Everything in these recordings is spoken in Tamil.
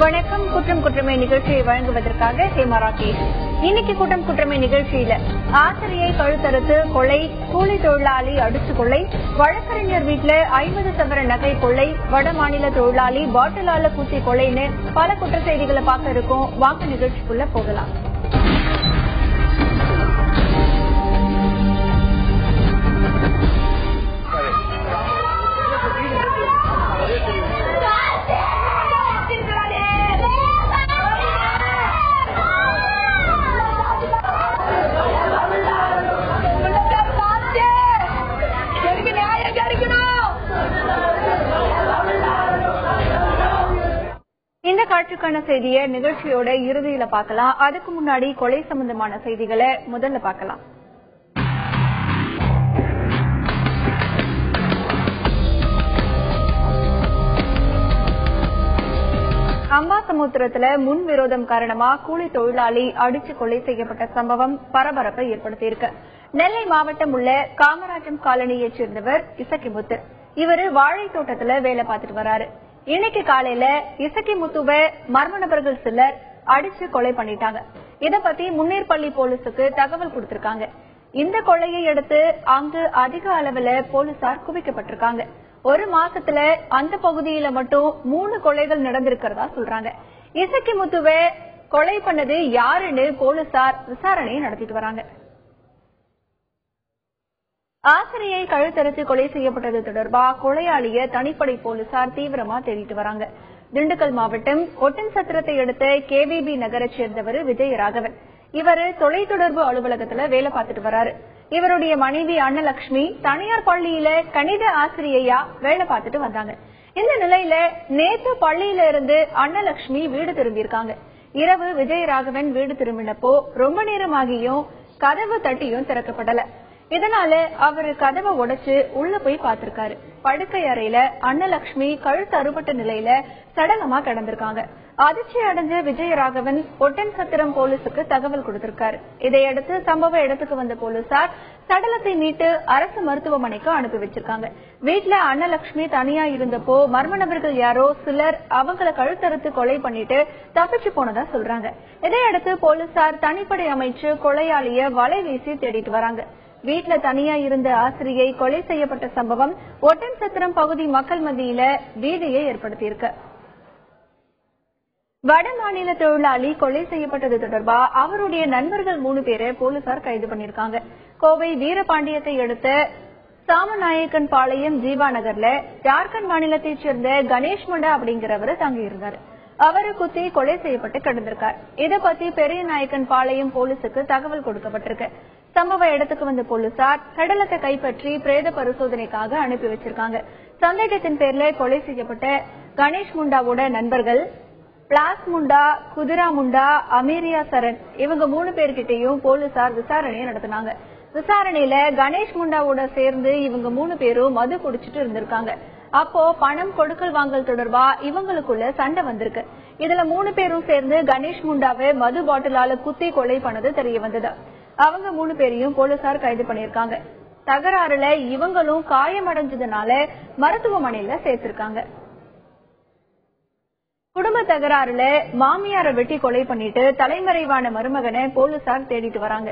வணக்கம். குற்றம் குற்றமே நிகழ்ச்சியை வழங்குவதற்காக ஹேமா ராகேஷ். இன்னைக்கு குற்றம் குற்றமே நிகழ்ச்சியில ஆசிரியை கழுத்தறுத்து கொலை, கூலி தொழிலாளி அடிச்சு கொள்ளை, வழக்கறிஞர் வீட்டுல 50 சவர நகை கொள்ளை, வட மாநில தொழிலாளி பாட்டிலால குத்தி கொலைன்னு பல குற்ற செய்திகளை பார்க்க இருக்கோம். வாக்கு நிகழ்ச்சிக்குள்ள போகலாம். இந்த காட்சிக்கான செய்தியை நிகழ்ச்சியோட இறுதியில பார்க்கலாம். அதுக்கு முன்னாடி கொலை சம்பந்தமான செய்திகளை முதல்ல பார்க்கலாம். அம்பாசமுத்திரத்துல முன்விரோதம் காரணமா கூலி தொழிலாளி அடிச்சு கொலை செய்யப்பட்ட சம்பவம் பரபரப்பை ஏற்படுத்தியிருக்கு. நெல்லை மாவட்டம் உள்ள காமராஜம் காலனியைச் சேர்ந்தவர் இசக்கிமுத்து. இவரு வாழை தோட்டத்துல வேலை பார்த்துட்டு வராரு. இன்னைக்கு காலையில இசக்கிமுத்துவை மர்ம நபர்கள் சிலர் அடிச்சு கொலை பண்ணிட்டாங்க. இத பத்தி முன்னேற்பள்ளி போலீசுக்கு தகவல் கொடுத்திருக்காங்க. இந்த கொலையை அடுத்து அங்கு அதிக அளவுல போலீசார் குவிக்கப்பட்டிருக்காங்க. ஒரு மாசத்துல அந்த பகுதியில மட்டும் 3 கொலைகள் நடந்திருக்கிறதா சொல்றாங்க. இசக்கிமுத்துவை கொலை பண்ணது யாருன்னு போலீசார் விசாரணை நடத்திட்டு வராங்க. ஆசிரியை கழுத்தறுத்து கொலை செய்யப்பட்டது தொடர்பா கொலையாளிய தனிப்படை போலீசார் தீவிரமா தேடிட்டு வராங்க. திண்டுக்கல் மாவட்டம் ஒட்டன்சத்திரத்தை அடுத்த கேவிபி நகரை சேர்ந்தவர் விஜயராகவன். இவரு தொலைத்தொடர்பு அலுவலகத்துல வேலை பார்த்துட்டு வராரு. இவருடைய மனைவி அன்னலட்சுமி தனியார் பள்ளியில கணித ஆசிரியையா வேலை பார்த்துட்டு வந்தாங்க. இந்த நிலையில நேற்று பள்ளியில இருந்து அன்னலட்சுமி வீடு திரும்பியிருக்காங்க. இரவு விஜயராகவன் வீடு திரும்பினப்போ ரொம்ப நேரமாகியும் கதவு தட்டியும் திறக்கப்படல. இதனால அவரு கதவை உடைச்சு உள்ள போய் பாத்திருக்காரு. படுக்கை அறையில அன்னலட்சுமி கழுத்து அறுபட்ட நிலையில சடலமா கிடந்திருக்காங்க. அதிர்ச்சி அடைஞ்ச விஜயராகவன் ஒட்டன்சத்திரம் போலீசுக்கு தகவல் கொடுத்திருக்காரு. இதையடுத்து சம்பவ இடத்துக்கு வந்த போலீசார் சடலத்தை மீட்டு அரசு மருத்துவமனைக்கு அனுப்பி வச்சிருக்காங்க. வீட்டுல அன்னலட்சுமி தனியா இருந்தப்போ மர்ம நபர்கள் யாரோ சிலர் அவங்கள கழுத்தறுத்து கொலை பண்ணிட்டு தப்பிச்சு போனதா சொல்றாங்க. இதையடுத்து போலீசார் தனிப்படை அமைச்சு கொலையாளிய வலை வீசி தேடிட்டு வராங்க. வீட்டுல தனியா இருந்த ஆசிரியை கொலை செய்யப்பட்ட சம்பவம் ஒட்டன்சத்திரம் பகுதி மக்கள் மத்தியில பீதியை ஏற்படுத்தியிருக்கு. வட மாநில தொழிலாளி கொலை செய்யப்பட்டது தொடர்பா அவருடைய நண்பர்கள் 3 பேரை போலீசார் கைது பண்ணிருக்காங்க. கோவை வீரபாண்டியத்தை அடுத்த சாமநாயக்கன் பாளையம் ஜீவா நகர்ல ஜார்க்கண்ட் மாநிலத்தைச் சேர்ந்த கணேஷ் முண்டா அப்படிங்கிறவரு தங்கியிருந்தாரு. அவரு குத்தி கொலை செய்யப்பட்டு கிடந்திருக்கார். இதை பத்தி பெரிய நாயக்கன் பாளையம் போலீசுக்கு தகவல் கொடுக்கப்பட்டிருக்கு. சம்பவ இடத்துக்கு வந்த போலீசார் சடலத்தை கைப்பற்றி பிரேத பரிசோதனைக்காக அனுப்பி வச்சிருக்காங்க. சந்தேகத்தின் பேர்ல கொலை செய்யப்பட்ட கணேஷ் முண்டாவோட நண்பர்கள் பிளாஸ் முண்டா, குதிரா முண்டா, அமீரியா சரண் இவங்க 3 பேர்கிட்டையும் போலீசார் விசாரணையை நடத்தினாங்க. விசாரணையில கணேஷ் முண்டாவோட சேர்ந்து இவங்க 3 பேரும் மது குடிச்சிட்டு இருந்திருக்காங்க. அப்போ பணம் கொடுக்கல் வாங்கல் தொடர்பா இவங்களுக்குள்ள சண்டை வந்திருக்கு. இதுல 3 பேரும் சேர்ந்து கணேஷ் முண்டாவை மது பாட்டிலால குத்தி கொலை பண்ணது தெரிய வந்தது. அவங்க 3 பேரையும் போலீசார் கைது பண்ணிருக்காங்க. தகராறுல இவங்களும் காயமடைஞ்சதுனால மருத்துவமனையில சேர்த்திருக்காங்க. குடும்ப தகராறுல மாமியாரை வெட்டி கொலை பண்ணிட்டு தலைமறைவான மருமகனை போலீசார் தேடிட்டு வராங்க.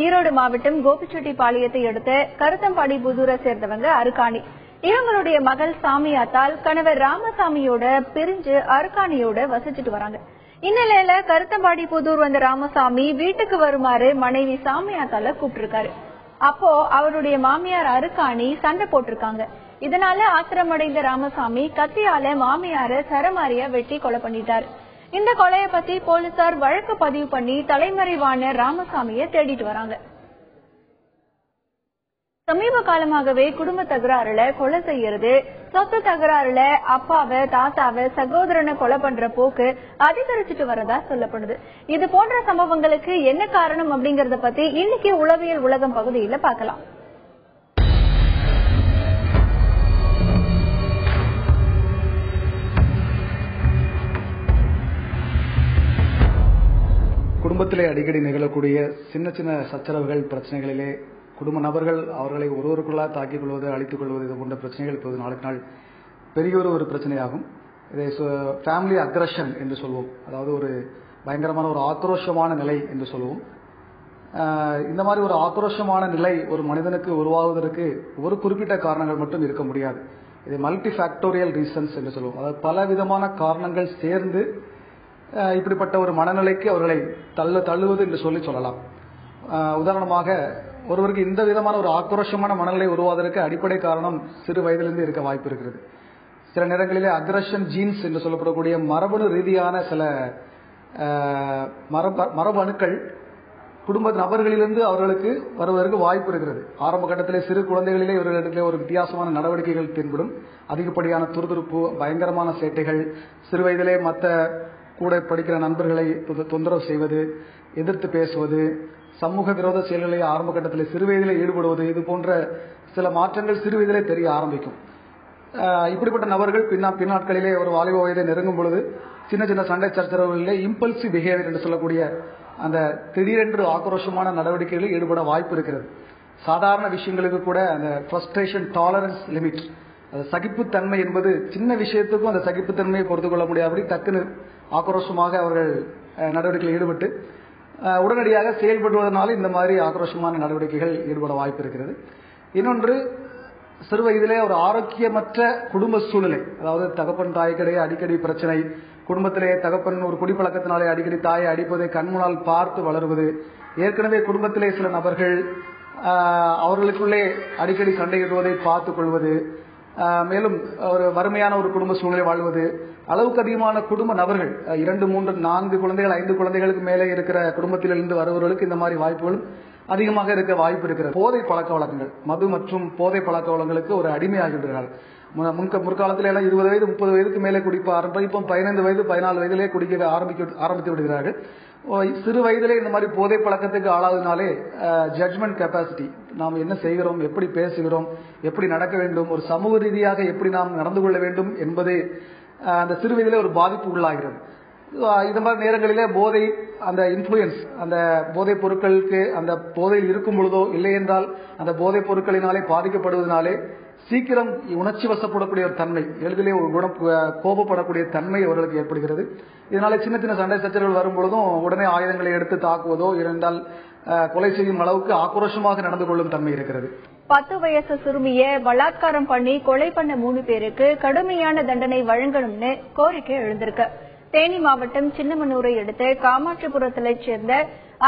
ஈரோடு மாவட்டம் கோபிச்செட்டிப்பாளையத்தை அடுத்த கருத்தம்பாடி புதூரை சேர்ந்தவங்க அருக்காணி. இவங்களுடைய மகள் சாமியாத்தால் கணவர் ராமசாமியோட பிரிஞ்சு அருக்காணியோட வசிச்சுட்டு வராங்க. இந்நிலையில கருத்தம்பாடி புதூர் வந்த ராமசாமி வீட்டுக்கு வருமாறு மனைவி சாமியாத்தால கூப்பிட்டிருக்காரு. அப்போ அவருடைய மாமியார் அருக்காணி சண்டை போட்டிருக்காங்க. இதனால ஆத்திரமடைந்த ராமசாமி கத்தியால மாமியார சரமாரியா வெட்டி கொலை பண்ணிட்டாரு. இந்த கொலையை பத்தி போலீசார் வழக்கு பதிவு பண்ணி தலைமறைவான ராமசாமிய தேடிட்டு வராங்க. சமீப காலமாகவே குடும்ப தகராறுல கொலை செய்யறது, சொத்து தகராறுல அப்பாவை, தாத்தாவை, சகோதரனை கொலை பண்ற போக்கு அதிகரிச்சுட்டு வரதா சொல்லப்படுது. இது போன்ற சம்பவங்களுக்கு என்ன காரணம் அப்படிங்கறத பத்தி இன்னைக்கு உளவியல் உலகம் பகுதியில பார்க்கலாம். குடும்பத்திலே அடிக்கடி நிகழக்கூடிய சின்ன சின்ன சச்சரவுகள், பிரச்சனைகளிலே குடும்ப நபர்கள் அவர்களை ஒருவருக்குள்ளாக தாக்கிக் கொள்வது, அழித்துக் கொள்வது, இது போன்ற பிரச்சனைகள் இப்போது நாளுக்கு நாள் பெரிய ஒரு பிரச்சனையாகும். இதை ஃபேமிலி அக்ரஷன் என்று சொல்வோம். அதாவது ஒரு பயங்கரமான ஒரு ஆக்ரோஷமான நிலை என்று சொல்லுவோம். இந்த மாதிரி ஒரு ஆக்ரோஷமான நிலை ஒரு மனிதனுக்கு உருவாவதற்கு ஒரு குறிப்பிட்ட காரணங்கள் மட்டும் இருக்க முடியாது. இது மல்டி ஃபேக்டோரியல் ரீசன்ஸ் என்று சொல்லுவோம். அதாவது பல விதமான காரணங்கள் சேர்ந்து இப்படிப்பட்ட ஒரு மனநிலைக்கு அவர்களை தள்ளுவது என்று சொல்லலாம். உதாரணமாக ஒருவருக்கு இந்த விதமான ஒரு ஆக்ரோஷமான மனநிலை உருவாவதற்கு அடிப்படை காரணம் சிறு வயதிலிருந்து இருக்க வாய்ப்பு இருக்கிறது. சில நேரங்களிலே அக்ரஷன் ஜீன்ஸ் என்று சொல்லப்படக்கூடிய மரபணு ரீதியான சில மரபு அணுக்கள் குடும்ப நபர்களிலிருந்து அவர்களுக்கு வருவதற்கு வாய்ப்பு இருக்கிறது. ஆரம்ப கட்டத்திலே சிறு குழந்தைகளிலே இவர்களிடத்திலே ஒரு வித்தியாசமான நடவடிக்கைகள் தென்படும். அதிகப்படியான துருதுருப்பு, பயங்கரமான சேட்டைகள், சிறு வயதிலே மற்ற கூட படிக்கிற நண்பர்களை தொந்தரவு செய்வது, எதிர்த்து பேசுவது, சமூக விரோத செயல்களில் ஆரம்ப கட்டத்தில் சிறு வயதிலே ஈடுபடுவது, இது போன்ற சில மாற்றங்கள் சிறு வயதிலே தெரிய ஆரம்பிக்கும். இப்படிப்பட்ட நபர்கள் பின்னாட்களிலே ஒரு வாலிப வயதை நெருங்கும் பொழுது சின்ன சின்ன சண்டை சச்சரவுகளிலே இம்பல்சிவ் பிஹேவியர் என்று சொல்லக்கூடிய அந்த திடீரென்று ஆக்ரோஷமான நடவடிக்கைகளில் ஈடுபட வாய்ப்பு இருக்கிறது. சாதாரண விஷயங்களுக்கு கூட அந்த ஃப்ரஸ்ட்ரேஷன் டாலரன்ஸ் லிமிட், அது சகிப்புத்தன்மை என்பது சின்ன விஷயத்துக்கும் அந்த சகிப்புத்தன்மையை பொறுத்து கொள்ள முடியாதபடி டக்குன்னு ஆக்ரோஷமாக அவர்கள் நடவடிக்கையில் ஈடுபட்டு உடனடியாக செயல்படுவதனால இந்த மாதிரி ஆக்ரோஷமான நடவடிக்கைகள் ஈடுபட வாய்ப்பு இருக்கிறது. இன்னொன்று, சிறு வயதிலே ஒரு ஆரோக்கியமற்ற குடும்ப சூழ்நிலை, அதாவது தகப்பன் தாய்க்கிடையே அடிக்கடி பிரச்சனை, குடும்பத்திலே தகப்பன் ஒரு குடிப்பழக்கத்தினாலே அடிக்கடி தாயை அடிப்பதை கண்முன்னால் பார்த்து வளருவது, ஏற்கனவே குடும்பத்திலே சில நபர்கள் அவர்களுக்குள்ளே அடிக்கடி சண்டையிடுவதை பார்த்துக் கொள்வது, மேலும் ஒரு வறுமையான ஒரு குடும்ப சூழ்நிலை வாழ்வது, அளவுக்கு அதிகமான குடும்ப நபர்கள் 2, 3, 4 குழந்தைகள் 5 குழந்தைகளுக்கு மேலே இருக்கிற குடும்பத்திலிருந்து வருபவர்களுக்கு இந்த மாதிரி வாய்ப்புகள் அதிகமாக இருக்க வாய்ப்பு இருக்கிறது. போதை பழக்க வழக்கங்கள், மது மற்றும் போதை பழக்க வழக்கங்களுக்கு ஒரு அடிமையாகிவிடுகிறார்கள். முற்காலத்தில எல்லாம் 20 வயது 30 வயதுக்கு மேலே குடிப்ப ஆரம்பிப்போம். 15 வயது 14 வயதிலே குடிக்க ஆரம்பித்து விடுகிறார்கள். சிறு வயதிலே இந்த மாதிரி போதை பழக்கத்துக்கு ஆளாவதனாலே ஜட்ஜ்மெண்ட் கெப்பாசிட்டி, நாம் என்ன செய்கிறோம், எப்படி பேசுகிறோம், எப்படி நடக்க வேண்டும், ஒரு சமூக ரீதியாக எப்படி நாம் நடந்து கொள்ள வேண்டும் என்பது அந்த சிறு வயதிலே ஒரு பாதிப்பு உள்ளாகிறது. இந்த மாதிரி நேரங்களிலே போதை, அந்த இன்ஃப்ளூயன்ஸ், அந்த போதைப் பொருட்களுக்கு அந்த போதையில் இருக்கும் பொழுதோ இல்லை என்றால் அந்த போதைப் பொருட்களினாலே பாதிக்கப்படுவதனாலே சீக்கிரம் உணர்ச்சி வசப்படக்கூடிய ஒரு தன்மை, எளிதிலே ஒரு கோபப்படக்கூடிய தன்மை அவர்களுக்கு ஏற்படுகிறது. இதனால சின்ன சின்ன சண்டை சச்சரவுகள் வரும் பொழுதும் உடனே ஆயுதங்களை எடுத்து தாக்குவதோ இருந்தால் கொலை செய்யும் அளவுக்கு ஆக்ரோஷமாக நடந்து கொள்ளும் தன்மை இருக்கிறது. 10 வயசு சிறுமிய பலாத்காரம் பண்ணி கொலை பண்ண 3 பேருக்கு கடுமையான தண்டனை வழங்கணும்னு கோரிக்கை எழுந்திருக்கு. தேனி மாவட்டம் சின்னமனூரை அடுத்த காமாட்சிபுரத்தைச் சேர்ந்த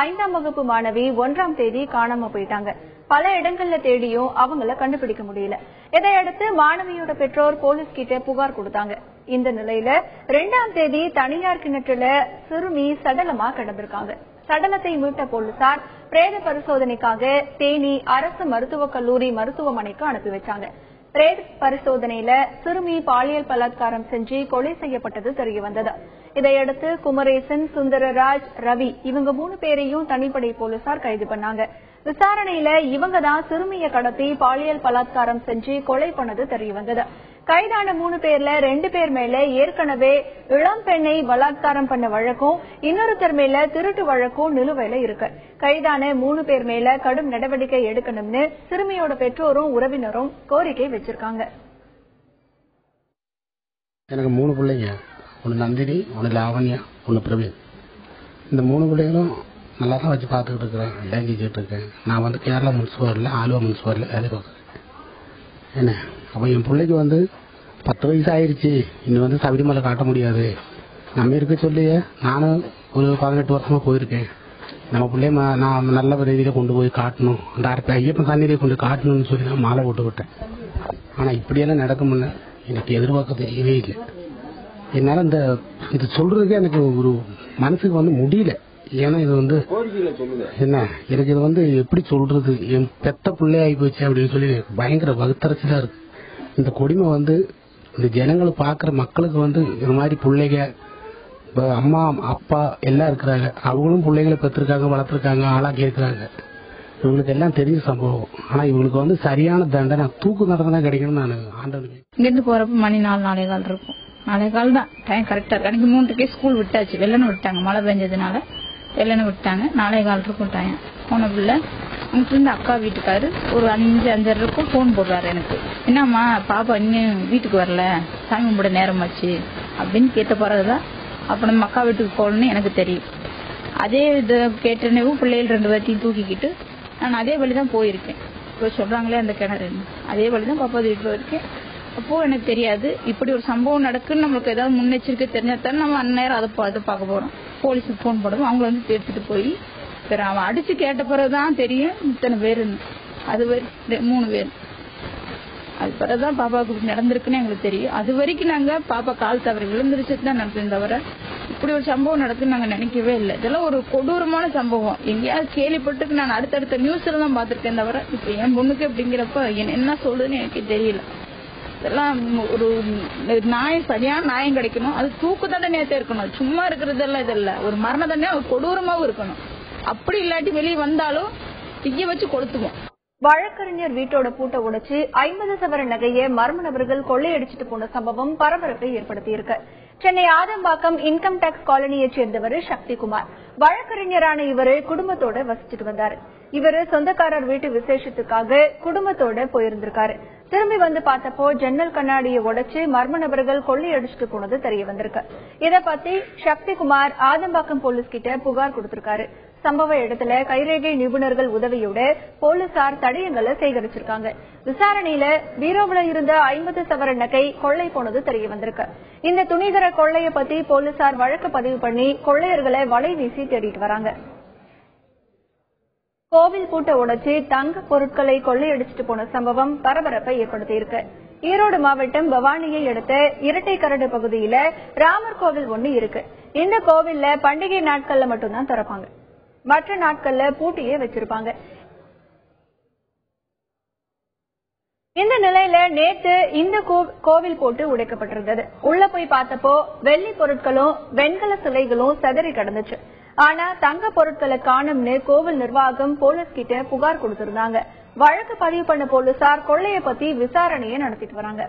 5ஆம் வகுப்பு மாணவி 1ஆம் தேதி காணாம போயிட்டாங்க. பல இடங்கள்ல தேடியும் அவங்கள கண்டுபிடிக்க முடியல. இதையடுத்து மாணவியோட பெற்றோர் போலீஸ் கிட்ட புகார் கொடுத்தாங்க. இந்த நிலையில 2ஆம் தேதி தனியார் கிணற்றுல சிறுமி சடலமா கிடந்திருக்காங்க. சடலத்தை மீட்ட போலீசார் பிரேத பரிசோதனைக்காக தேனி அரசு மருத்துவக் கல்லூரி மருத்துவமனைக்கு அனுப்பி வச்சாங்க. பிரேத பரிசோதனையில சிறுமி பாலியல் பலாத்காரம் செஞ்சு கொலை செய்யப்பட்டது தெரிய வந்தது. இதையடுத்து குமரேசன், சுந்தரராஜ், ரவி இவங்க 3 பேரையும் தனிப்படை போலீசார் கைது பண்ணாங்க. விசாரணையில இவங்க தான் சிறுமியை கடத்தி பாலியல் பலாத்காரம் செஞ்சு கொலை பண்ணது தெரிய வந்தது. கைதான 3 பேர்ல 2 பேர் மேல ஏற்கனவே இளம் பெண்ணை பலாத்காரம் பண்ண வழக்கும், இன்னொருத்தர் மேல திருட்டு வழக்கும் நிலுவையில இருக்கு. கைதான 3 பேர் மேல கடும் நடவடிக்கை எடுக்கணும்னு சிறுமியோட பெற்றோரும் உறவினரும் கோரிக்கை வச்சிருக்காங்க. எனக்கு 3 பிள்ளைங்க, ஒன்னு நந்தினி, ஒன்னு லாவண்யா, ஒன்னு பிரவீன். இந்த 3 பிள்ளைகளும் நல்லா தான் வச்சு பார்த்துக்கிட்டு இருக்கிறேன், டேங்கிக்கிட்டு இருக்கேன். நான் வந்து கேரளா முனிசிபாலிட்டியில் ஆலுவா முனிசிபாலிட்டியில் வேலை பார்க்குறேன். என்ன அப்போ என் பிள்ளைக்கு வந்து 10 வயசு ஆயிடுச்சு, இன்னும் வந்து சபரிமலை காட்ட முடியாது. நம்ம இருக்க சொல்லியே நானும் ஒரு 18 வருஷமா போயிருக்கேன். நம்ம பிள்ளைய நான் நல்ல ரீதியில் கொண்டு போய் காட்டணும், அந்த ஐயப்பன் சந்நிதியை கொண்டு காட்டணும்னு சொல்லி நான் மாலை போட்டு விட்டேன். ஆனால் இப்படியெல்லாம் நடக்கும்னு எனக்கு எதிர்பார்க்க தெரியவே இல்லை. என்னால் இது சொல்றதுக்கே எனக்கு ஒரு மனசுக்கு வந்து முடியல. ஏன்னா இது வந்து என்ன, எனக்கு இது வந்து எப்படி சொல்றது, என் பெத்த பிள்ளையாகி போச்சு அப்படின்னு சொல்லி பயங்கர வகுத்தரச்சலா இருக்கு. இந்த கொடுமை வந்து இந்த ஜனங்களை பாக்குற மக்களுக்கு வந்து இது மாதிரி பிள்ளைங்க, அம்மா அப்பா எல்லாம் இருக்கிறாங்க, அவங்களும் பிள்ளைங்களை பெற்றிருக்காங்க, வளர்த்துருக்காங்க, ஆளாக்கி இருக்கிறாங்க. இவங்களுக்கு எல்லாம் தெரிஞ்ச சம்பவம். ஆனா இவங்களுக்கு வந்து சரியான தண்டனை, தூக்கு தண்டனை தான் கிடைக்கணும்னு நான் ஆண்டவனுக்கு. இங்கிருந்து போறப்ப மணி 4:45 இருக்கும். 4:15 தான் டைம் கரெக்டா இருக்கு. அன்னைக்கு 3க்கே ஸ்கூல் விட்டாச்சு, வெள்ளன்னு விட்டாங்க, மழை பெஞ்சதுனால வெள்ளன்னு விட்டாங்க. 4:15 இருக்கும் டைம். போன பிள்ளை இருந்து அக்கா வீட்டுக்காரு ஒரு 5:30 இருக்கும் போன் போடுறாரு எனக்கு. என்னம்மா பாப்பா இன்னும் வீட்டுக்கு வரல, சாமி கும்பிட நேரம் ஆச்சு அப்படின்னு கேட்ட பிறகுதான் அப்ப நம்ம அக்கா வீட்டுக்கு போகணும்னு எனக்கு தெரியும். அதே இதை கேட்டனவும் பிள்ளைகள் 2 பேர்த்தையும் தூக்கிக்கிட்டு நான் அதே வழிதான் போயிருக்கேன். இப்போ சொல்றாங்களே அந்த கிணறு, அதே வழிதான் பாப்பா வீட்டு போயிருக்கேன். அப்போ எனக்கு தெரியாது இப்படி ஒரு சம்பவம் நடக்குன்னு நம்மளுக்கு ஏதாவது முன்னெச்சரிக்கை தெரிஞ்சாதான் நம்ம அந்நேரம் அதை பார்க்க போறோம். போலீஸுக்கு போன் போடுவோம், அவங்கள வந்து எடுத்துட்டு போய் அவன் அடிச்சு கேட்ட பிறகுதான் தெரியும் இத்தனை பேருன்னு. அது 3 பேர். அது பிறகுதான் பாப்பாவுக்கு நடந்திருக்குன்னு எங்களுக்கு தெரியும். அது வரைக்கும் நாங்க பாப்பா கால் தவறி விழுந்துருச்சுதான் நடந்தது தவிர இப்படி ஒரு சம்பவம் நடக்குன்னு நாங்க நினைக்கவே இல்லை. இதெல்லாம் ஒரு கொடூரமான சம்பவம். எங்கேயாவது கேள்விப்பட்டு நான் அடுத்தடுத்த நியூஸ்ல தான் பாத்திருக்கேன் தவிர இப்ப என் பொண்ணுக்கு அப்படிங்கிறப்ப என்ன சொல்றதுன்னு எனக்கு தெரியல. இதெல்லாம் ஒரு சரியான நியாயம் கிடைக்கணும். அது தூக்கு தண்டனையா இருக்கணும், சும்மா இருக்கிறதெல்லாம் இதல்ல. ஒரு மரண தண்டனை ஒரு கொடூரமாவும் இருக்கணும். அப்படி இல்லாட்டி வெளியே வந்தாலும் தீய வச்சு கொளுத்துவோம். வழக்கறிஞர் வீட்டோட பூட்டை உடைச்சு 50 சவர நகையை மர்ம நபர்கள் கொள்ளையடிச்சிட்டு போன சம்பவம் பரபரப்பை ஏற்படுத்தியிருக்கு. சென்னை ஆதம்பாக்கம் இன்கம் டாக்ஸ் காலனியை சேர்ந்தவர் சக்திகுமார். வழக்கறிஞரான இவரு குடும்பத்தோட வசிச்சுட்டு வந்தாரு. இவரு சொந்தக்காரர் வீட்டு விசேஷத்துக்காக குடும்பத்தோட போயிருந்திருக்காரு. திரும்பி வந்து பார்த்தப்போ ஜன்னல் கண்ணாடியை உடைச்சு மர்ம நபர்கள் கொள்ளையடிச்சிட்டு போனது தெரிய வந்திருக்கு. இத பத்தி சக்திகுமார் ஆதம்பாக்கம் போலீஸ் கிட்ட புகார் கொடுத்திருக்காரு. சம்பவ இடத்துல கைரேகை நிபுணர்கள் உதவியோட போலீசார் தடயங்களை சேகரிச்சிருக்காங்க. விசாரணையில பீரோவுல இருந்த 50 சவர நகை கொள்ளை போனது தெரிய வந்திருக்கு. இந்த துணிகர கொள்ளைய பத்தி போலீசார் வழக்கு பதிவு பண்ணி கொள்ளையர்களை வலை வீசி தேடிட்டு வராங்க. கோவில் பூட்டை உடைச்சு தங்க பொருட்களை கொள்ளையடிச்சிட்டு போன சம்பவம் பரபரப்பை ஏற்படுத்தியிருக்கு. ஈரோடு மாவட்டம் பவானியை அடுத்த இரட்டைக்கரடு பகுதியில ராமர் கோவில் ஒண்ணு இருக்கு. இந்த கோவில்ல பண்டிகை நாட்கள்ல மட்டும்தான் திறப்பாங்க, மற்ற நாட்கள்ல பூட்டியே வச்சிருப்பாங்க. இந்த நிலையில நேற்று இந்த கோவில் போட்டு உடைக்கப்பட்டிருந்தது. உள்ள போய் பார்த்தப்போ வெள்ளி பொருட்களும் வெண்கல சிலைகளும் சிதறி கிடந்துச்சு. ஆனா தங்க பொருட்களை காணும்னு கோவில் நிர்வாகம் போலீஸ் கிட்ட புகார் கொடுத்திருந்தாங்க. வழக்கு பதிவு பண்ண போலீசார் கொள்ளையை பத்தி விசாரணையை நடத்திட்டு வராங்க.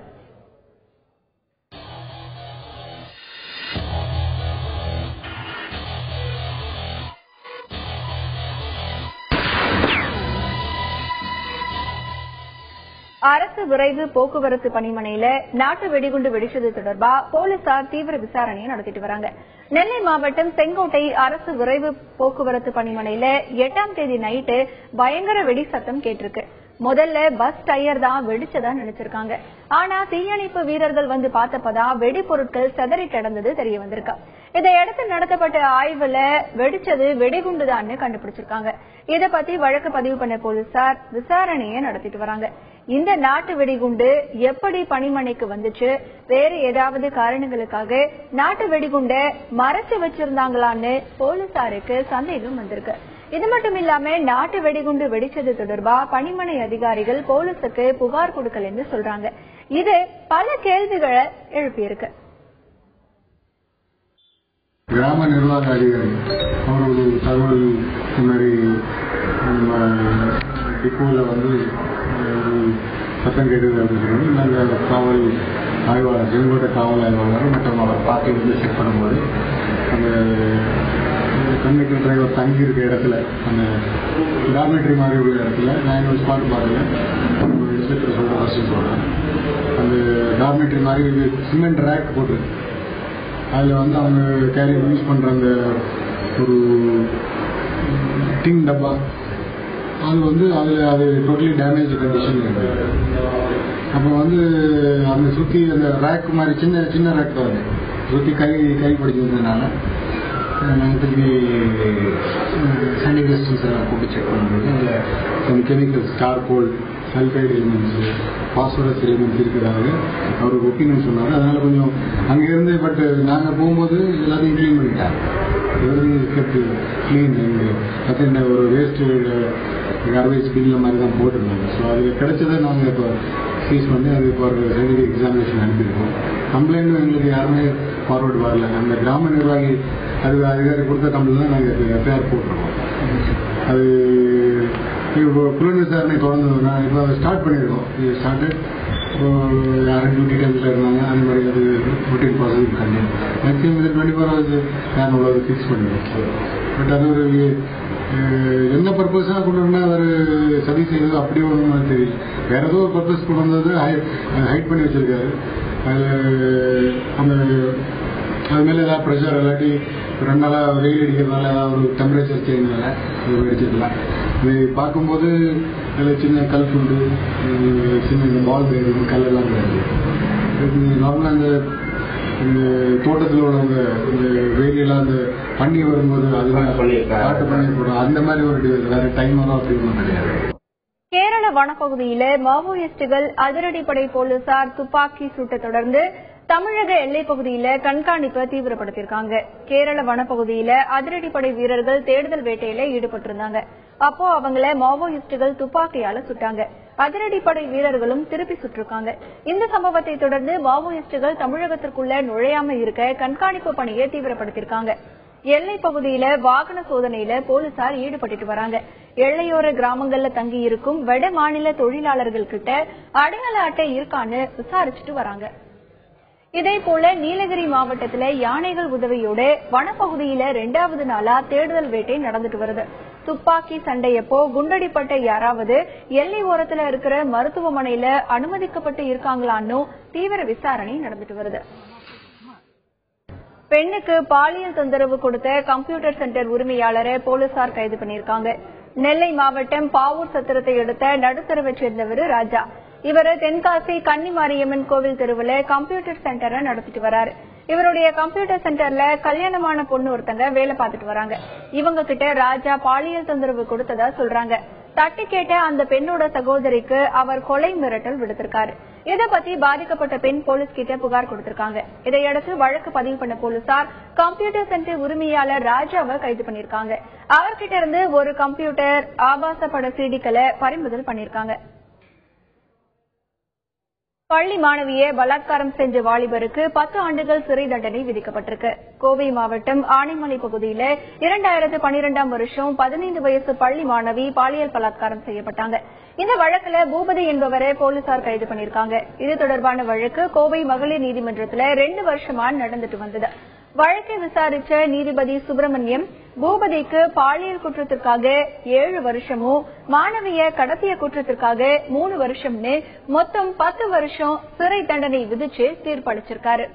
அரசு விரைவு போக்குவரத்து பணிமனையில நாட்டு வெடிகுண்டு வெடிச்சது தொடர்பா போலீசார் தீவிர விசாரணையை நடத்திட்டு வராங்க. நெல்லை மாவட்டம் செங்கோட்டை அரசு விரைவு போக்குவரத்து பணிமனையில 8ஆம் தேதி நைட்டு பயங்கர வெடி சத்தம் கேட்டிருக்கு. முதல்ல பஸ் டயர் தான் வெடிச்சதா நினைச்சிருக்காங்க. ஆனா தீயணைப்பு வீரர்கள் வந்து பார்த்தப்பதான் வெடிபொருட்கள் சிதறி கிடந்தது தெரிய வந்திருக்கு. இதையடுத்து நடத்தப்பட்ட ஆய்வுல வெடிச்சது வெடிகுண்டுதான்னு கண்டுபிடிச்சிருக்காங்க. இத பத்தி வழக்கு பதிவு பண்ண போலீசார் விசாரணையை நடத்திட்டு வராங்க. இந்த நாட்டு வெடிகுண்டு எப்படி பணிமனைக்கு வந்துச்சு, வேற ஏதாவது காரணங்களுக்காக நாட்டு வெடிகுண்டை மறைச்சு வச்சிருந்தாங்களான்னு போலீசாருக்கு சந்தேகம் வந்திருக்கு. இது மட்டும் இல்லாம நாட்டு வெடிகுண்டு வெடிச்சது தொடர்பா பணிமனை அதிகாரிகள் போலீசுக்கு புகார் கொடுக்கலன்னு சொல்றாங்க. இது பல கேள்விகளை எழுப்பியிருக்கு. கிராம நிர்வாக அதிகாரி அவர்கள் தகவல் முன்னாடி டிப்போல வந்து சத்தம் கேட்டது அப்படின்னு நாங்கள் காவல் ஆய்வாளர் செங்கோட்டை காவல் ஆய்வாளர் மற்றும் அவர் பார்த்து வந்து செக் பண்ணும்போது அந்த கண்ணுக்கு டிரைவர் தங்கி இருக்க இடத்துல அந்த டார்மெட்ரி மாதிரி உள்ள இடத்துல நான் ஒரு ஸ்பாட் பாருங்க இன்ஸ்பெக்டர் சொல்ற ஃபர்ஸ்ட் சொல்றேன். அந்த டார்மெட்ரி மாதிரி சிமெண்ட் ரேக் போட்டுருக்கு. அதில் வந்து அவங்க கேரி யூஸ் பண்ணுற அந்த ஒரு டிங் டப்பா அது வந்து அது டோட்டலி டேமேஜ் கண்டிஷன் இருக்குது. அப்போ வந்து அந்த சுற்றி அந்த ரேக் மாதிரி சின்ன சின்ன ரேக் தான் அது சுற்றி கை பிடிச்சிருந்ததுனால நாங்கள் திரும்பி சானிடைசர்ஸ் எல்லாம் போட்டு செக் பண்ணும்போது அதில் some chemicals charcoal sulphide elements phosphorus elements இருக்கிறதாக அவர் ஒப்பீனியன் சொன்னார். அதனால் கொஞ்சம் அங்கேருந்து பட் நாங்கள் போகும்போது எல்லாத்தையும் க்ளீன் பண்ணிட்டாங்க. க்ளீன் பார்த்தீங்கன்னா ஒரு வேஸ்ட்டு கார்பேஜ் பின்ல மாதிரி தான் போட்டிருந்தாங்க. ஸோ அது கிடைச்சதை நாங்கள் இப்போ ஃபீஸ் பண்ணி அது இப்போ ஒரு சயின்டிஃபிக் எக்ஸாமினேஷன் அனுப்பியிருக்கோம். கம்ப்ளைண்ட்டும் எங்களுக்கு யாருமே ஃபார்வர்டு வரல. அந்த கிராம நிர்வாகி அது அதிகாரி கொடுத்த கம்ப்ளைண்ட் தான் நாங்கள் எஃப்ஐஆர் போட்டிருக்கோம். அது இப்போ புலன் விசாரணை தொடர்ந்ததுன்னா இப்போ ஸ்டார்ட் பண்ணியிருக்கோம். இது ஸ்டார்டட் இப்போ யாரும் டியூட்டி டைம்ஸில் இருந்தாங்க அந்த மாதிரி அது ரொட்டீன் ப்ராசஸ் கண்டிப்பாக மேக்ஸிமம் இது 24 hours யாரும் உள்ளது ஃபிக்ஸ் பண்ணிடுவோம். பட் அது ஒரு என்ன பர்பஸாக கொண்டு வந்தால் அவர் சதி செய்வது அப்படி ஒன்றும் தெரியல. வேற ஏதோ ஒரு பர்பஸ் கொண்டு வந்தது ஹைட் பண்ணி வச்சிருக்காரு. அது மேலே ஏதாவது ப்ரெஷர் இல்லாட்டி 2 நாளாக வெயில் அடிக்கிறதுனால ஏதாவது ஒரு டெம்பரேச்சர் சேஞ்ச்னால வெடிச்சிடலாம். இது பார்க்கும்போது அதில் சின்ன கல் துண்டு, சின்ன இந்த பால் பேரு, கல்லெல்லாம் கிடையாது. நார்மலாக இந்த தோட்டத்தில் உள்ளவங்க இந்த வெயிலெல்லாம் அந்த பண்ணி வரும்போது அதுதான் காட்டு பண்ணி போடும், அந்த மாதிரி ஒரு வேற டைம் வரும் அப்படி ஒன்றும் கிடையாது. கேரள வனப்பகுதியில மாவோயிஸ்டுகள் அதிரடிப்படை போலீசார் துப்பாக்கி சூட்டை தொடர்ந்து தமிழக எல்லைப் பகுதியில கண்காணிப்பை தீவிரப்படுத்தியிருக்காங்க. கேரள வனப்பகுதியில அதிரடிப்படை வீரர்கள் தேடுதல் வேட்டையில ஈடுபட்டிருந்தாங்க. அப்போ அவங்கள மாவோயிஸ்டுகள் துப்பாக்கியால சுட்டாங்க. அதிரடிப்படை வீரர்களும் திருப்பி சுட்டிருக்காங்க. இந்த சம்பவத்தை தொடர்ந்து மாவோயிஸ்டுகள் தமிழகத்திற்குள்ள நுழையாம இருக்க கண்காணிப்பு பணியை தீவிரப்படுத்தியிருக்காங்க. எல்லைப் பகுதியில வாகன சோதனையில போலீசார் ஈடுபட்டு வராங்க. எல்லையோர கிராமங்கள்ல தங்கி இருக்கும் வட மாநில தொழிலாளர்கள் கிட்ட அடையாள அட்டை இருக்கான்னு விசாரிச்சுட்டு வராங்க. இதேபோல நீலகிரி மாவட்டத்துல யானைகள் உதவியோட வனப்பகுதியில 2வது நாளா தேடுதல் வேட்டை நடந்துட்டு வருது. துப்பாக்கி சண்டையப்போ குண்டடிப்பட்ட யாராவது எல்லை ஓரத்துல இருக்கிற மருத்துவமனையில அனுமதிக்கப்பட்டு இருக்காங்களான்னு தீவிர விசாரணை நடந்துட்டு வருது. பெண்ணுக்கு பாலியல் தொந்தரவு கொடுத்த கம்ப்யூட்டர் சென்டர் உரிமையாளரை போலீசார் கைது பண்ணியிருக்காங்க. நெல்லை மாவட்டம் பாவூர் சத்திரத்தை அடுத்த நடுத்தரவை சேர்ந்தவர் ராஜா. இவர் தென்காசி கன்னிமாரியம்மன் கோவில் தெருவில் கம்ப்யூட்டர் சென்டரை நடத்திட்டு வராரு. இவருடைய கம்ப்யூட்டர் சென்டர்ல கல்யாணமான பொண்ணு ஒருத்தங்க வேலை பார்த்துட்டு வராங்க. இவங்க கிட்ட ராஜா பாலியல் தொந்தரவு கொடுத்ததா சொல்றாங்க. தட்டி கேட்ட அந்த பெண்ணோட சகோதரிக்கு அவர் கொலை மிரட்டல் விடுத்திருக்காரு. இதை பத்தி பாதிக்கப்பட்ட பெண் போலீஸ் கிட்ட புகார் கொடுத்திருக்காங்க. இதையடுத்து வழக்கு பதிவு பண்ண போலீசார் கம்ப்யூட்டர் சென்டர் உரிமையாளர் ராஜாவை கைது பண்ணிருக்காங்க. அவர்கிட்ட இருந்து ஒரு கம்ப்யூட்டர், ஆபாச பட சிடிக்களை பறிமுதல் பண்ணிருக்காங்க. பள்ளி மாணவியை பலாத்காரம் செஞ்ச வாலிபருக்கு 10 ஆண்டுகள் சிறை தண்டனை விதிக்கப்பட்டிருக்கு. கோவை மாவட்டம் ஆனைமலை பகுதியில 2012ஆம் வருஷம் 15 வயசு பள்ளி மாணவி பாலியல் பலாத்காரம் செய்யப்பட்டாங்க. இந்த வழக்குல பூபதி என்பவரை போலீசார் கைது பண்ணிருக்காங்க. இது தொடர்பான வழக்கு கோவை மகளிர் நீதிமன்றத்துல 2 வருஷமா நடந்துட்டு வந்தது. வழக்கை விசாரிச்ச நீதிபதி சுப்பிரமணியம் பூபதிக்கு பாலியல் குற்றத்திற்காக 7 வருஷமும், மாணவிய கடத்திய குற்றத்திற்காக 3 வருஷம்னு மொத்தம் 10 வருஷம் சிறை தண்டனை விதிச்சு தீர்ப்பளிச்சிருக்காரு.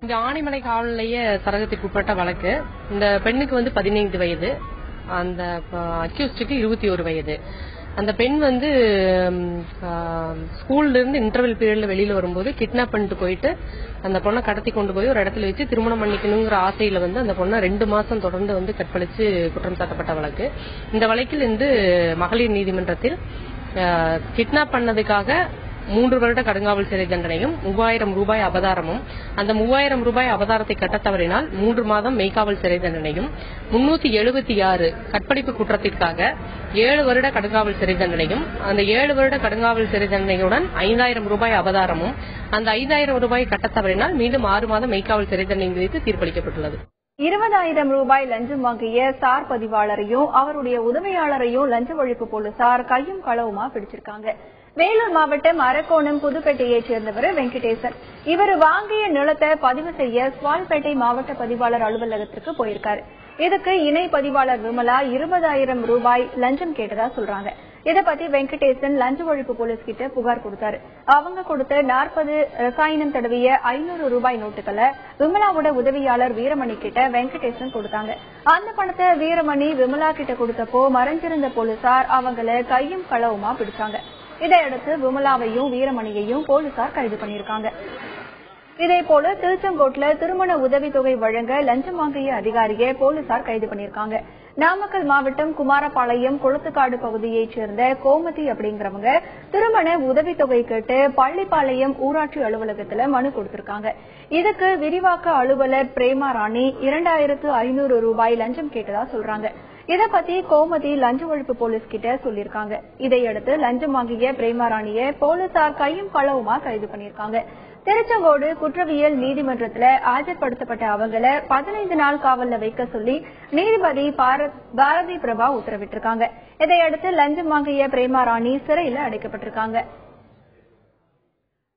இந்த ஆனைமலை காவல் நிலைய சரகத்திற்கு உட்பட்ட வழக்கு. இந்த பெண்ணுக்கு 15 வயது, அந்த அக்யூஸ்டுக்கு 21 வயது. அந்த பெண் ஸ்கூல்ல இருந்து இன்டர்வல் பீரியட்ல வெளியில வரும்போது கிட்னாப் பண்ணிட்டு போயிட்டு அந்த பொண்ணை கடத்தி கொண்டு போய் ஒரு இடத்துல வச்சு திருமணம் பண்ணிக்கணுங்கிற ஆசையில அந்த பொண்ணை 2 மாசம் தொடர்ந்து கற்பழிச்சு குற்றம் சாட்டப்பட்ட வழக்கு. இந்த வழக்கில் மகளிர் நீதிமன்றத்தில் கிட்னாப் பண்ணதுக்காக 3 வருட கடுங்காவல் சிறை தண்டனையும் 3000 ரூபாய் அபதாரமும், அந்த 3000 ரூபாய் அபதாரத்தை கட்டத் தவறினால் 3 மாதம் மெய்காவல் சிறை தண்டனையும், 376 கற்பழிப்பு குற்றத்திற்காக 7 வருட கடுங்காவல் சிறை தண்டனையும், அந்த 7 வருட கடுங்காவல் சிறை தண்டனையுடன் 5000 ரூபாய் அபதாரமும், அந்த 5000 ரூபாய் கட்டத் தவறினால் மீண்டும் 6 மாதம் மெய்காவல் சிறை தண்டனை விதித்து தீர்ப்பளிக்கப்பட்டுள்ளது. 20,000 ரூபாய் லஞ்சம் வாங்கிய சார் பதிவாளரையும் அவருடைய உதவியாளரையும் லஞ்ச ஒழிப்பு போலீசார் கையும் களவுமா பிடிச்சிருக்காங்க. வேலூர் மாவட்டம் அரக்கோணம் புதுப்பேட்டையைச் சேர்ந்தவர் வெங்கடேசன். இவர் வாங்கிய நிலத்தை பதிவு செய்ய ஸ்வால்பேட்டை மாவட்ட பதிவாளர் அலுவலகத்திற்கு போயிருக்காரு. இதுக்கு இணை பதிவாளர் விமலா 20,000 ரூபாய் லஞ்சம் கேட்டதா சொல்றாங்க. இதை பத்தி வெங்கடேசன் லஞ்ச ஒழிப்பு போலீஸ் கிட்ட புகார் கொடுத்தாரு. அவங்க கொடுத்த 40 ரசாயனம் தடவிய 500 ரூபாய் நோட்டுகளை விமலாவோட உதவியாளர் வீரமணி கிட்ட வெங்கடேசன் கொடுத்தாங்க. அந்த பணத்தை வீரமணி விமலா கிட்ட கொடுத்தப்போ மறைஞ்சிருந்த போலீசார் அவங்கள கையும் களவுமா பிடிச்சாங்க. இதையடுத்து விமலாவையும் வீரமணியையும் போலீசார் கைது பண்ணிருக்காங்க. இதேபோல திருச்செங்கோட்டுல திருமண உதவித்தொகை வழங்க லஞ்சம் வாங்கிய அதிகாரியை போலீசார் கைது பண்ணிருக்காங்க. நாமக்கல் மாவட்டம் குமாரபாளையம் குளத்துக்காடு பகுதியைச் சேர்ந்த கோமதி அப்படிங்கிறவங்க திருமண உதவித்தொகை கேட்டு பள்ளிப்பாளையம் ஊராட்சி அலுவலகத்துல மனு கொடுத்திருக்காங்க. இதுக்கு விரிவாக்க அலுவலர் பிரேமா ராணி 2500 ரூபாய் லஞ்சம் கேட்டதா சொல்றாங்க. இதை பத்தி கோமதி லஞ்ச ஒழிப்பு போலீஸ் கிட்ட சொல்லிருக்காங்க. இதையடுத்து லஞ்சம் வாங்கிய பிரேமா ராணியை போலீசார் கையும் களவுமா கைது பண்ணிருக்காங்க. திருச்செங்கோடு குற்றவியல் நீதிமன்றத்துல ஆஜர்படுத்தப்பட்ட அவங்கள 15 நாள் காவல்ல வைக்க சொல்லி நீதிபதி பாரதி பிரபா உத்தரவிட்டிருக்காங்க. இதையடுத்து லஞ்சம் வாங்கிய பிரேமா ராணி சிறையில அடைக்கப்பட்டிருக்காங்க.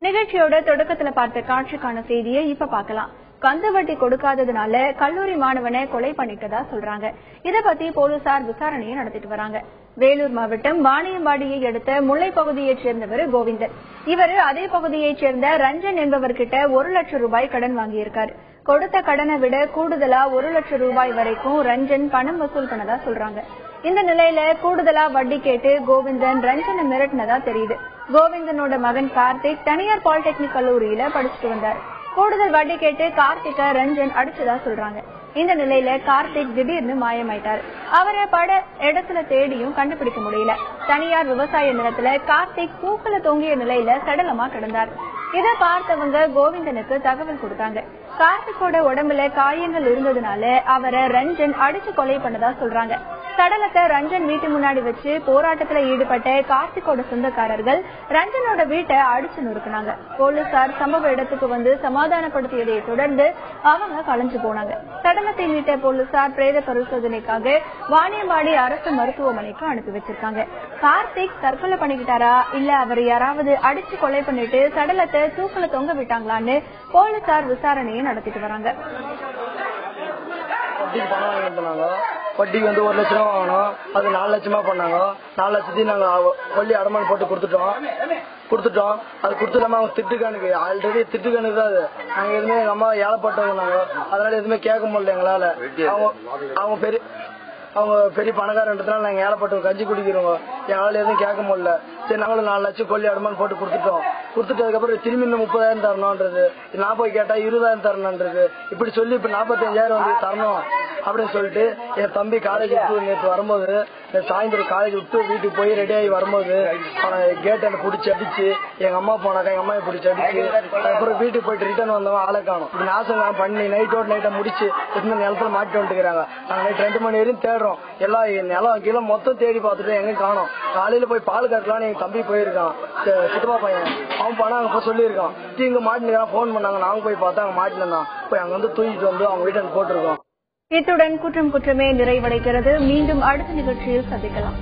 நிகழ்ச்சியோட தொடக்கத்துல பார்த்த காட்சிக்கான செய்தியை இப்ப பார்க்கலாம். கந்துவட்டி கொடுக்காததுனால கல்லூரி மாணவனை கொலை பண்ணிட்டதா சொல்றாங்க. இத பத்தி போலீசார் விசாரணையை நடத்திட்டு வராங்க. வேலூர் மாவட்டம் வாணியம்பாடியை அடுத்த முல்லை பகுதியைச் சேர்ந்தவர் கோவிந்தன். இவர் அதே பகுதியைச் சேர்ந்த ரஞ்சன் என்பவர்கிட்ட 1 லட்சம் ரூபாய் கடன் வாங்கியிருக்காரு. கொடுத்த கடனை விட கூடுதலா 1 லட்சம் ரூபாய் வரைக்கும் ரஞ்சன் பணம் வசூல் பண்ணதா சொல்றாங்க. இந்த நிலையில கூடுதலா வட்டி கேட்டு கோவிந்தன் ரஞ்சனை மிரட்டினதா தெரியுது. கோவிந்தனோட மகன் கார்த்திக் தனியார் பாலிடெக்னிக் கல்லூரியில படிச்சுட்டு வந்தார். கூடுதல் வட்டி கேட்டு கார்த்திகை ரஞ்சன் அடிச்சதா சொல்றாங்க. இந்த நிலையில கார்த்திக் திடீர்னு மாயமாயிட்டாரு. அவரை பட இடத்துல தேடியும் கண்டுபிடிக்க முடியல. தனியார் விவசாய நிலத்துல கார்த்திக் தூக்கல தொங்கிய நிலையில சடலமா கிடந்தார். இதை பார்த்தவங்க கோவிந்தனுக்கு தகவல் கொடுத்தாங்க. கார்த்திகோட உடம்புல காயங்கள் இருந்ததுனால அவரை ரஞ்சன் அடிச்சு கொலை பண்ணதா சொல்றாங்க. சடலத்தை ரஞ்சன் வீட்டு முன்னாடி வச்சு போராட்டத்துல ஈடுபட்ட கார்த்திகோட சொந்தக்காரர்கள் ரஞ்சனோட வீட்டை அடிச்சு நொறுக்குனாங்க. போலீசார் சம்பவ இடத்துக்கு வந்து சமாதானப்படுத்தியதை தொடர்ந்து அவங்க கலைஞ்சு போனாங்க. சடலத்தை மீட்ட போலீசார் பிரேத பரிசோதனைக்காக வாணியம்பாடி அரசு மருத்துவமனைக்கு அனுப்பி வச்சிருக்காங்க. கார்த்திக் தற்கொலை பண்ணிக்கிட்டாரா இல்ல அவர் யாராவது அடிச்சு கொலை பண்ணிட்டு சடலத்தை தூக்கல தொங்க விட்டாங்களான்னு போலீசார் விசாரணையை நடத்திட்டு வராங்க. வட்டிக்கு 1 லட்சம் ரூபா வாங்கினோம். அது 4 லட்சமா பண்ணாங்க. 4 லட்சத்தையும் நாங்க கொல்லி அடமானம் போட்டு கொடுத்துட்டோம். அது கொடுத்துடாம அவங்க திட்டுக்கானுக்கு ஆல்ரெடி திட்டுக்கானுக்கு தான் அது. நாங்க எதுவுமே எங்க அம்மா ஏழப்பட்டவங்க நாங்க, அதனால எதுவுமே கேட்க முடியல எங்களால. அவங்க பெரிய பணக்காரன்றதுனால நாங்க ஏழப்பட்டவங்க கஞ்சி குடிக்கிறோங்க. எங்களால எதுவும் கேட்க முடியல. சரி நாங்களும் 4 லட்சம் கொல்லி அடமானம் போட்டு கொடுத்துட்டதுக்கு அப்புறம் திரும்பி இன்னும் 30,000 தரணும்ன்றது, நான் போய் கேட்டா 20,000 தரணும்ன்றது, இப்படி சொல்லி இப்ப 45,000 வந்து தரணும் அப்படின்னு சொல்லிட்டு என் தம்பி காலேஜ் விட்டு நேற்று வரும்போது சாயந்தரம் காலேஜ் விட்டு வீட்டுக்கு போய் ரெடி ஆகி வரும்போது கேட்டை பிடிச்சி அடிச்சு எங்க அம்மா போனாக்கா எங்க அம்மா பிடிச்சி அடிச்சு அப்புறம் வீட்டுக்கு போயிட்டு ரிட்டர்ன் வந்தவங்க ஆளை காணும். இப்படி நாசம் பண்ணி நைட்டை முடிச்சு இந்த நிலத்துல மாட்டி வந்துட்டுக்கிறாங்க. நாங்க நைட் 2 மணி வரையும் தேடுறோம். எல்லாம் நிலம் கீழே மொத்தம் தேடி பார்த்துட்டு எங்க காணும். காலையில போய் பால் கட்டலான்னு எங்க தம்பி போயிருக்கான், சித்தப்பா பையன். அவன் பணம் அங்க போய் சொல்லியிருக்கான். இங்க மாட்டினா போன் பண்ணாங்க. நாங்க போய் பார்த்தா அங்க மாட்டினா போய் அங்க வந்து தூக்கிட்டு வந்து அவங்க வீட்டை போட்டிருக்கோம். இத்துடன் குற்றம் குற்றமே நிறைவடைகிறது. மீண்டும் அடுத்த நிகழ்ச்சியில் சந்திக்கலாம்.